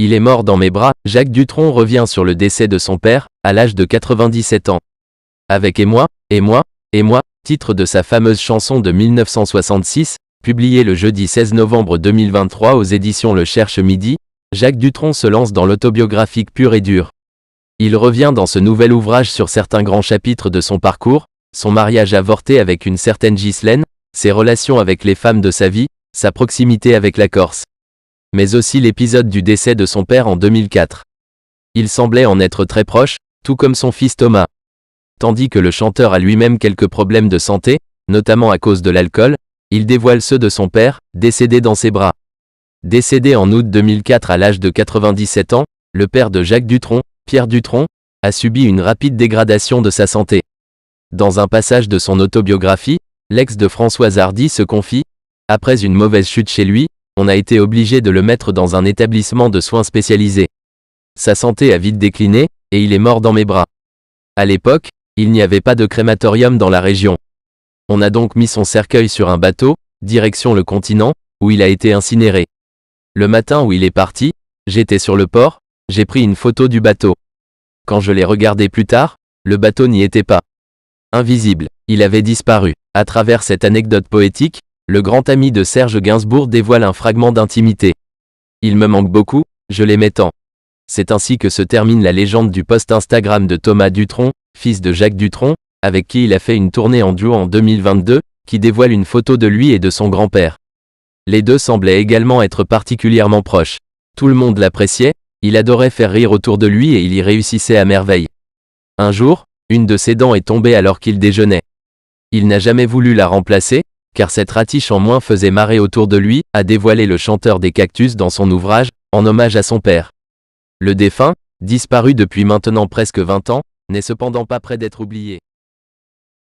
Il est mort dans mes bras. Jacques Dutronc revient sur le décès de son père, à l'âge de 97 ans. Avec Et moi, titre de sa fameuse chanson de 1966, publiée le jeudi 16 novembre 2023 aux éditions Le Cherche Midi, Jacques Dutronc se lance dans l'autobiographique pur et dur. Il revient dans ce nouvel ouvrage sur certains grands chapitres de son parcours, son mariage avorté avec une certaine Ghislaine, ses relations avec les femmes de sa vie, sa proximité avec la Corse. Mais aussi l'épisode du décès de son père en 2004. Il semblait en être très proche, tout comme son fils Thomas. Tandis que le chanteur a lui-même quelques problèmes de santé, notamment à cause de l'alcool, il dévoile ceux de son père, décédé dans ses bras. Décédé en août 2004 à l'âge de 97 ans, le père de Jacques Dutronc, Pierre Dutronc, a subi une rapide dégradation de sa santé. Dans un passage de son autobiographie, l'ex de Françoise Hardy se confie « Après une mauvaise chute chez lui, on a été obligé de le mettre dans un établissement de soins spécialisés. Sa santé a vite décliné, et il est mort dans mes bras. À l'époque, il n'y avait pas de crématorium dans la région. On a donc mis son cercueil sur un bateau, direction le continent, où il a été incinéré. Le matin où il est parti, j'étais sur le port, j'ai pris une photo du bateau. Quand je l'ai regardé plus tard, le bateau n'y était pas. Invisible, il avait disparu. » À travers cette anecdote poétique, le grand ami de Serge Gainsbourg dévoile un fragment d'intimité. « Il me manque beaucoup, je l'aimais tant. » C'est ainsi que se termine la légende du post Instagram de Thomas Dutronc, fils de Jacques Dutronc, avec qui il a fait une tournée en duo en 2022, qui dévoile une photo de lui et de son grand-père. Les deux semblaient également être particulièrement proches. Tout le monde l'appréciait, il adorait faire rire autour de lui et il y réussissait à merveille. Un jour, une de ses dents est tombée alors qu'il déjeunait. Il n'a jamais voulu la remplacer, car cette ratiche en moins faisait marrer autour de lui, a dévoilé le chanteur des Cactus dans son ouvrage, en hommage à son père. Le défunt, disparu depuis maintenant presque 20 ans, n'est cependant pas près d'être oublié.